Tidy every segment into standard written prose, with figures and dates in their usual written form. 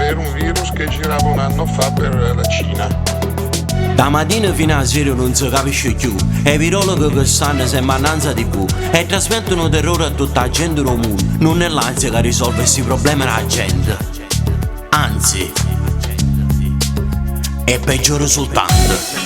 per un virus che girava un anno fa per la Cina. Da mattina fino a sera non si capisce più. E i virologhi che stanno sempre annanza TV e trasmettono terrore a tutta la gente del mondo. Non è l'ansia che risolve questi problemi la gente, anzi è peggio soltanto.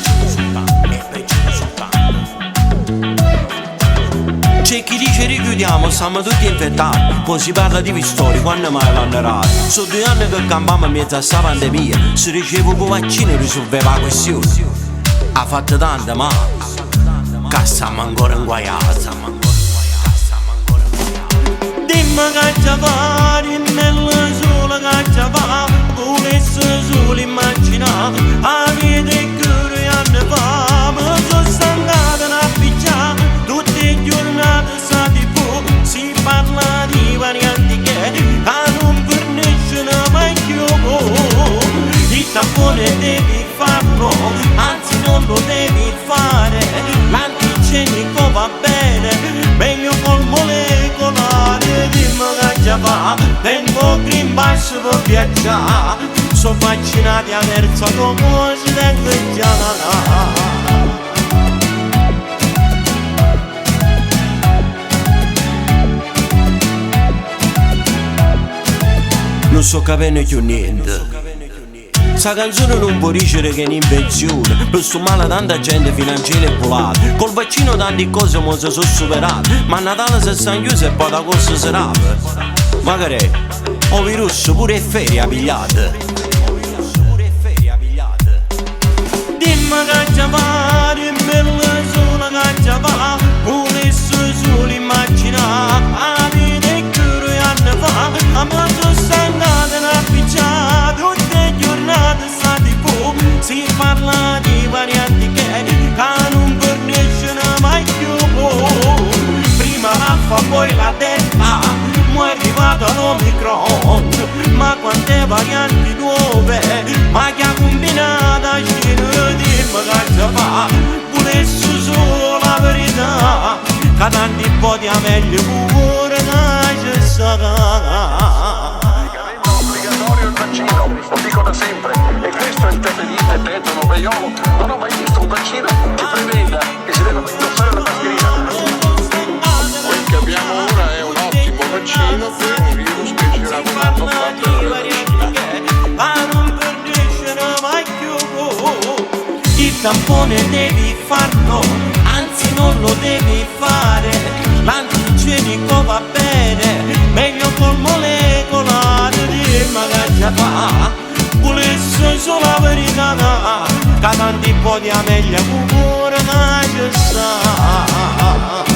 C'è chi dice richiudiamo, stiamo tutti infettati. Poi si parla di pistori, quando mai l'hanno rato? Sono 2 anni che campavamo in mezzo a sta pandemia. Se ricevo con vaccino risolveva la questione. Ha fatto tanto ma che stiamo ancora inguaiati. Dimmi che ci fa, dimmi il sole che ci fa. Volesse solo immaginare la vita è che anni fa. Mi sono stancato da appicciare tutte le giornate sta TV. Si parla di varianti che non forniscono mai più. Il tampone devi farlo, anzi non lo devi fare. L'antigenico va bene, meglio col molecolare. Dimmi che già va, tengo green pass per viaggiare. Sono vaccinati a terza dose, tengo già la. Non sto capendo più niente. Sta canzone non può dicere che è un'invenzione. Per sto male tanta gente finanziaria è volata. Col vaccino tante cose mo si sono superate. Ma a Natale si sta chiusi e poi da cosa serata. Magari o virus pure è ferie pigliate. Dimmi che ci va, dimmi il sole che ci va. Volesse solo immaginare la vita è che anni fa. Ma sono stancato da appicciare tutte le giornate sta TV. Si parla di varianti che non forniscono mai più. Prima l'alfa poi la delta, mo' è arrivato l'omicron. Ma quante varianti nuove, ma che ha combinata scena. Dimmi che ci fa, volesse solo la verità. Che tanti po' di meglio pure che ci sarà. Obbligatorio il vaccino, lo dico da sempre, e questo è il tetto novaiolo. Non ho mai visto un vaccino che preveda che si deve indossare la mascherina. Quel che abbiamo ora è un ottimo vaccino per un virus che girava un anno fa per la Cina. Il tampone devi farlo, anzi non lo devi fare. L'antigenico va bene, meglio col molecolare. Dimmi che già fa, volesse solo la verità. Che tanti po' di meglio pure che ci sta.